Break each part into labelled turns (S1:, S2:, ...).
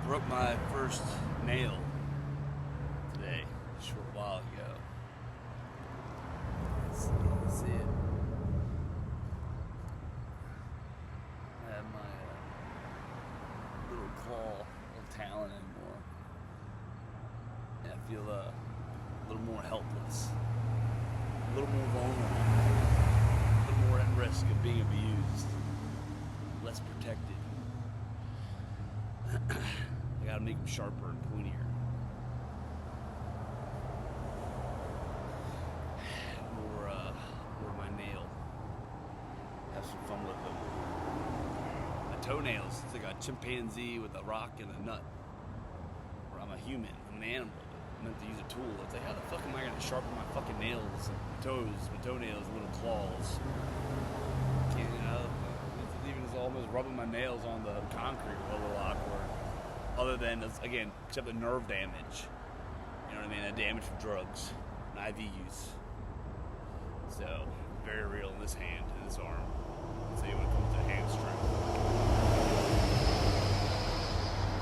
S1: Broke my first nail today, a short while ago. Let's see, you can see it. I have my little claw, little talon anymore. And I feel a little more helpless, a little more vulnerable, a little more at risk of being abused, less protected. I gotta make them sharper and pointier. Or my nail. Have some fun with them. My toenails, it's like a chimpanzee with a rock and a nut. Or I'm a human, I'm an animal. I'm meant to use a tool. It's like, how the fuck am I gonna sharpen my fucking nails and my toenails, little claws? Can't, even it's almost rubbing my nails on the concrete a little awkward. Other than, again, except the nerve damage. You know what I mean? The damage from drugs and IV use. So, very real in this hand, in this arm. So when it comes to hamstring.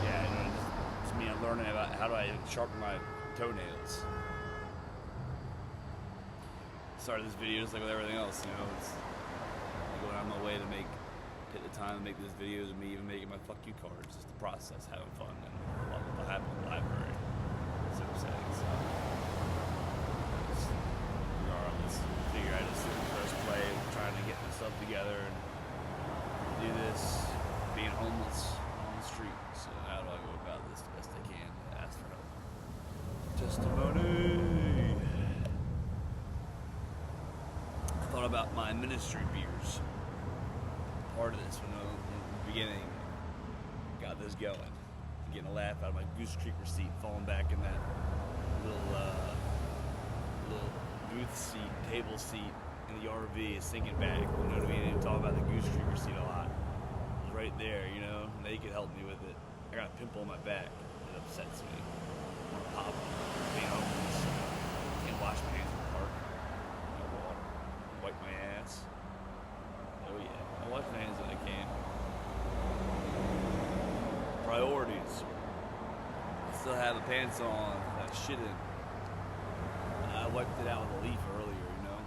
S1: Yeah, you know, just me learning about how do I sharpen my toenails. Started this video just like with everything else, you know. It's going out of my way to hit the time to make these videos of me even making my fuck you cards, just the process, having fun, and love what happened in the library. So upsetting. So regardless, figure I just first play, trying to get myself together and do this, being homeless on the street. So how do I go about this the best I can to ask for help? Testimony. I thought about my ministry beers. Part of this, when in the beginning, got this going, getting a laugh out of my Goose Creek receipt, falling back in that little booth seat, table seat in the RV, sinking back. You know what I mean? I talk about the Goose Creek receipt a lot. It was right there, you know. And they could help me with it. I got a pimple on my back. It upsets me. I want to pop it. Being homeless. Can't wash my hands in the park. No water. Wipe my ass. Oh yeah. I wash my hands when I can. Priorities. I still have the pants on that shit in. I wiped it out with a leaf earlier, you know.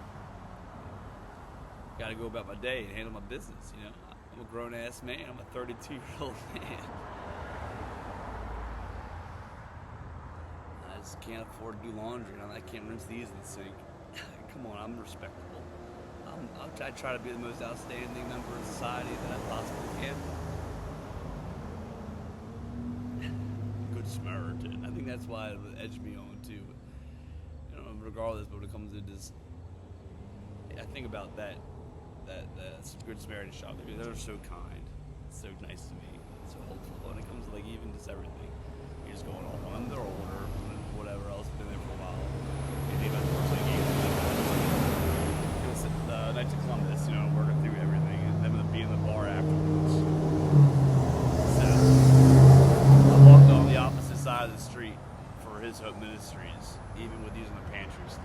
S1: Gotta go about my day and handle my business, you know. I'm a grown ass man. I'm a 32-year-old man. I just can't afford to do laundry. I can't rinse these in the sink. Come on, I'm respectable. I try to be the most outstanding member of society that I possibly can. Good Samaritan. I think that's why it edged me on too. You know, regardless, but when it comes to this, I think about that Good Samaritan shop. They're so kind, so nice to me, so helpful. When it comes to like even just everything, you're just going on them. They're older, whatever else, been there for a while. Maybe about the first Knights of Columbus, you know, working through everything, and then being in the bar afterwards. So, I walked on the opposite side of the street for His Hope Ministries, even with using the pantry still.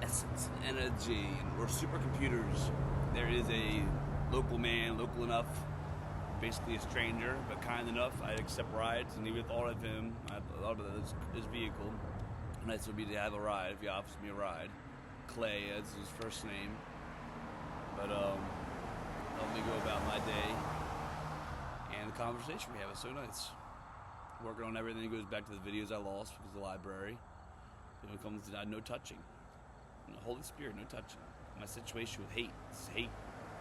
S1: Essence and energy, and we're supercomputers. There is a local man, local enough, basically a stranger, but kind enough. I'd accept rides, and even thought of him. I thought of his vehicle. Nice would be to have a ride if he offers me a ride. Clay, that's his first name. But help me go about my day. And the conversation we have is so nice. Working on everything goes back to the videos I lost because of the library. When it comes to no touching. Holy Spirit, no touching. My situation with hate, it's hate.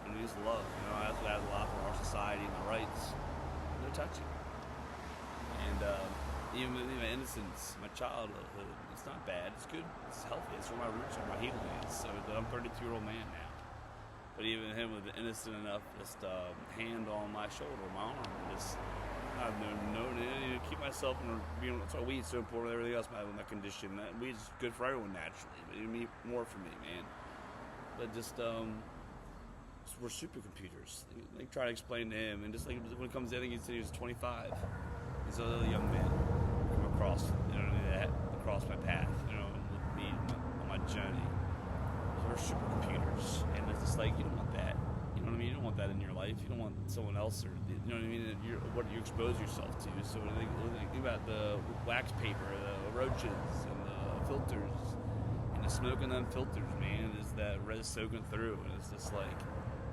S1: And it is love. You know, that's what I have a lot for our society and my rights. No touching. And even with my innocence, my childhood, it's not bad. It's good. It's healthy. It's where my roots are, my healing is. So I'm a 32-year-old man now. But even him with innocent enough, just hand on my shoulder, my arm, just I've known to keep myself from being. That's why weed's so important. Everything else, my condition. That weed's good for everyone naturally, but even more for me, man. But just we're supercomputers. Like try to explain to him, and just like when it comes to, I think he said he was 25. He's a little young man come across, you know, that across my path, you know, with me on my journey. So we're supercomputers, and it's just like you don't want that. You don't what I mean? You don't want that in your life. You don't want someone else, or you know what I mean? What you expose yourself to. So when I think about the wax paper, the roaches, and the filters, and the smoke in them filters, man, is that res soaking through, and it's just like,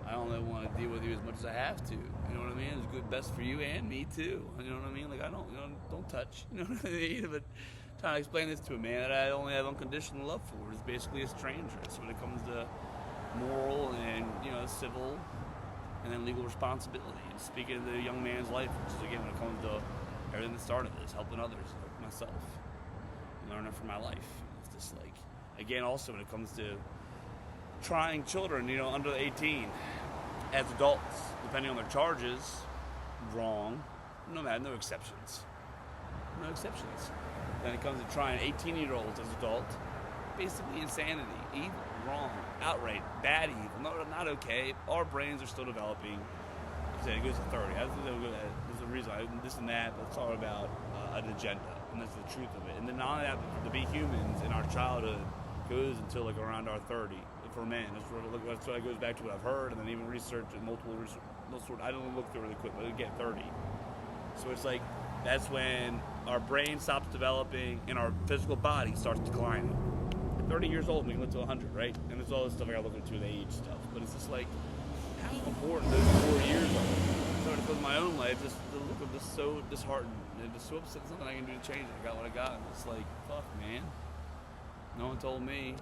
S1: I don't really want to deal with you as much as I have to. You know what I mean? It's good, best for you and me too. You know what I mean? Like, I don't, don't touch. You know what I mean? But trying to explain this to a man that I only have unconditional love for is basically a stranger. So when it comes to moral and civil and then legal responsibility, and speaking of the young man's life, which is again when it comes to everything that started this, helping others, like myself, learning from my life. It's just like, again, also when it comes to trying children, under 18 as adults, depending on their charges, wrong. No exceptions. No exceptions. Then it comes to trying 18-year-olds as adults, basically insanity, evil, wrong, outright, bad evil, not okay. Our brains are still developing. It goes to 30. There's a reason. This and that. Let's talk about an agenda, and that's the truth of it. And then not only that, but to be humans in our childhood goes until like around our 30. For men, that's what goes back to what I've heard, and then even research and multiple research. I don't look through really quick, but again, 30. So it's like that's when our brain stops developing and our physical body starts declining. At 30 years old, we can live to 100, right? And there's all this stuff I got to look into the age stuff, but it's just like how important those 4 years are. So with my own life, just the look of just so disheartened and just so upset. There's nothing I can do to change it. I got what I got. And it's like, fuck, man. No one told me.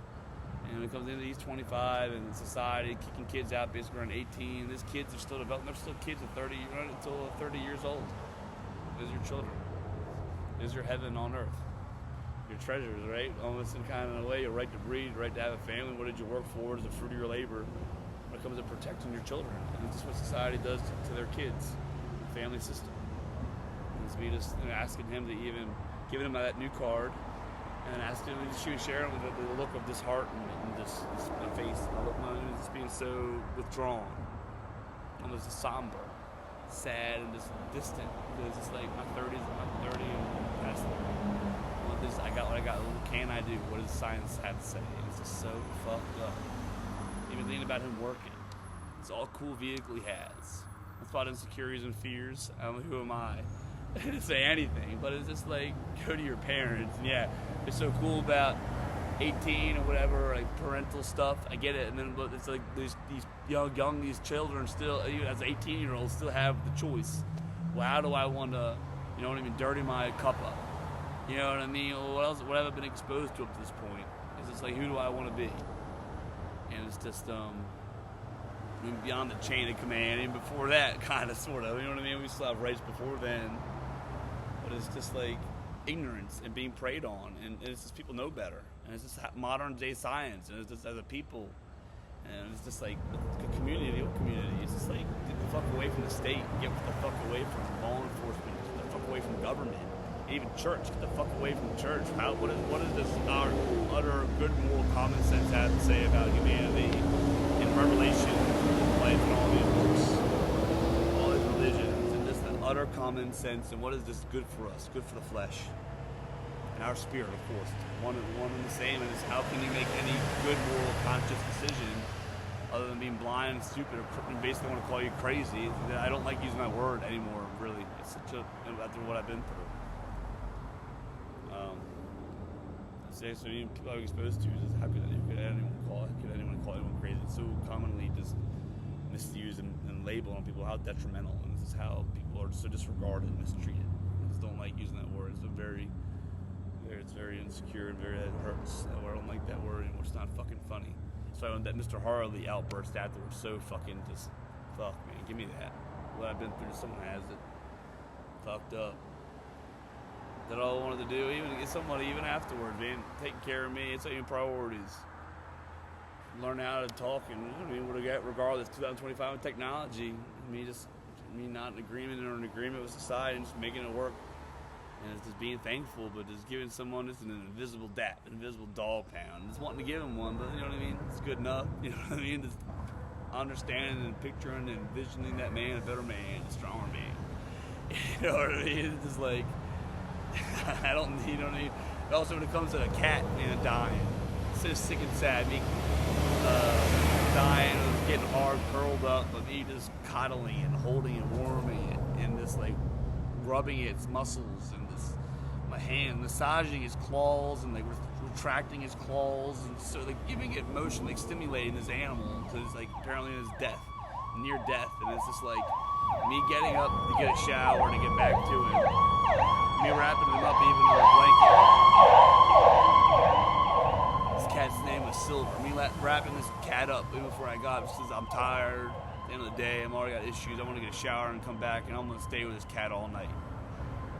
S1: And when it comes into these 25 and society kicking kids out basically around 18, these kids are still developing. They're still kids at 30, until 30 years old. Those are your children. Those are your heaven on earth. Your treasures, right? Almost in kind of a way, your right to breed, right to have a family. What did you work for as the fruit of your labor when it comes to protecting your children? And it's just what society does to their kids, the family system. And it's me just asking him to even giving him that new card. And asked him, she was sharing with the look of disheartened and this my face. My just being so withdrawn, almost somber, sad, and just distant. Because it's like my 30s, I'm 30 and past 30. I got what I got. What can I do? What does science have to say? It's just so fucked up. Even thinking about him working, it's all cool vehicle he has. That's about insecurities and fears. Who am I to say anything? But it's just like, go to your parents. And yeah, it's so cool about 18 or whatever, like parental stuff. I get it. And then but it's like these these children still, even as 18-year-olds, still have the choice. Well, how do I want to, dirty my cup up? You know what I mean? Well, what have I been exposed to up to this point? It's just like, who do I want to be? And it's just beyond the chain of command, and before that, kind of, sort of. You know what I mean? We still have rights before then, but it's just like ignorance and being preyed on, and it's just people know better, and it's just modern day science, and it's just as a people, and it's just like the community, the old community. It's just like get the fuck away from the state, get the fuck away from law enforcement, get the fuck away from government, even church. Get the fuck away from church. What is this? Our utter good moral common sense have to say about humanity in Revelation, life, and all these books, all these religions, and just an utter common sense. And what is this good for us? Good for the flesh and our spirit, of course. One and the same. And it's how can you make any good moral conscious decision other than being blind and stupid, or basically want to call you crazy? I don't like using that word anymore. Really, it's such a after what I've been through. So even people I'm exposed to is how could anyone call anyone crazy? It's so commonly just misused and labeled on people how detrimental, and this is how people are so disregarded and mistreated. I just don't like using that word. It's very insecure and it hurts. I don't like that word anymore. It's not fucking funny. So when that Mr. Harley outburst afterwards, so fucking just fuck, man, give me that. What I've been through, someone has it. Fucked up. That all I wanted to do, even afterwards, man, taking care of me, it's even priorities. Learn how to talk, and regardless, 2025 with technology, me not in agreement or in agreement with society, and just making it work, and it's just being thankful, but just giving someone just an invisible doll pound, just wanting to give him one, but you know what I mean? It's good enough, you know what I mean? Just understanding and picturing and envisioning that man, a better man, a stronger man. You know what I mean? It's just like, I don't need. Also, when it comes to the cat, dying, it's so sick and sad. Me dying. getting hard, curled up, but me just coddling and holding and warming it, and just like rubbing its muscles, and this my hand massaging his claws, and like retracting his claws, and so like giving it motion, like stimulating this animal to his, like apparently his death, near death, and it's just like me getting up to get a shower to get back to him, me wrapping him up even in a blanket. This cat's name was Silver. Me wrapping this cat up even before I got up. Says I'm tired. At the end of the day, I'm already got issues. I want to get a shower and come back, and I'm gonna stay with this cat all night.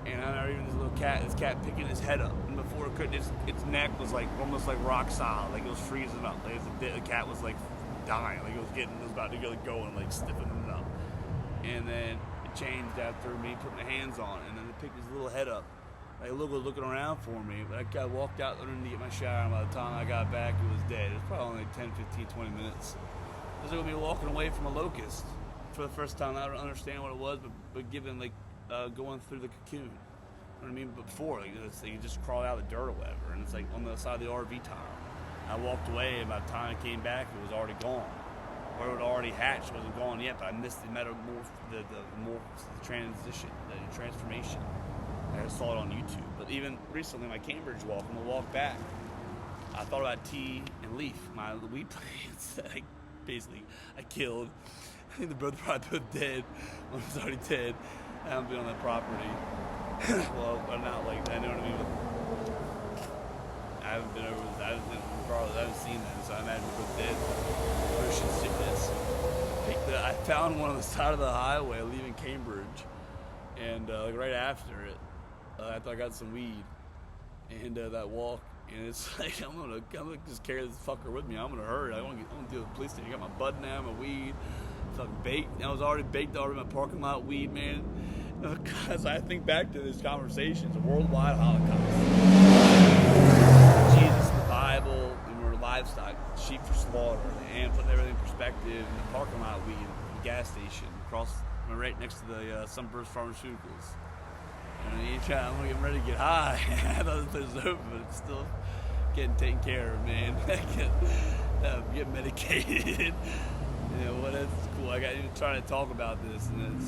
S1: And I know even this cat picking his head up, and before it could, its neck was like almost like rock solid, like it was freezing up. Like the cat was like dying, like it was about to go and like stiffening up. And then it changed after me putting my hands on it, and then it picked his little head up. Like looking around for me, but I walked out there to get my shower, and by the time I got back, it was dead. It was probably only 10, 15, 20 minutes. It was like me walking away from a locust for the first time. I don't understand what it was, but given like going through the cocoon. You know what I mean? But before, like, you just crawl out of the dirt or whatever, and it's like on the side of the RV tire. I walked away, and by the time I came back, it was already gone. Or it had already hatched, wasn't gone yet, but I missed the transition, the transformation. I just saw it on YouTube. But even recently, my Cambridge walk, on the walk back, I thought about Tea and Leaf, my weed plants that I killed. I think they're probably both dead. One was already dead. I haven't been on that property. Well, I'm not like that, you know what I mean? I haven't been over, I haven't seen them, so I imagine they're both dead. Motion sickness. I found one on the side of the highway leaving Cambridge, and like right after it, after I got some weed, and that walk, and it's like I'm gonna just carry this fucker with me. I'm gonna hurry. I want to deal with the police station. I got my bud now, my weed, fucking baked. I was already baked in my parking lot weed, man. Because I think back to this conversation, it's a worldwide Holocaust. Jesus, the Bible, and we're livestock, sheep for slaughter, and putting everything in perspective, and the parking lot weed, the gas station, right next to the Sunburst Pharmaceuticals. And I'm getting ready to get high. I thought this place was open, but it's still getting taken care of, man. Get medicated. You know what? That's cool. I got you trying to talk about this, and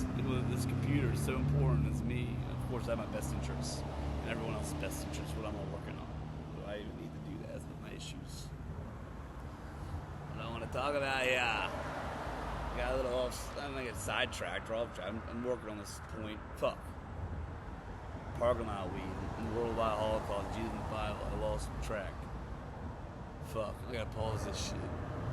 S1: this computer is so important. It's me. Of course, I have my best interests, and everyone else's best interests. What I'm all working on. Do I even need to do that? That's my issues. What I want to talk about, yeah. I got a little off. I'm gonna get sidetracked. I'm working on this point. Fuck. Parking lot weed and worldwide Holocaust. Jesus in the Bible. I lost track. Fuck. I gotta pause this shit.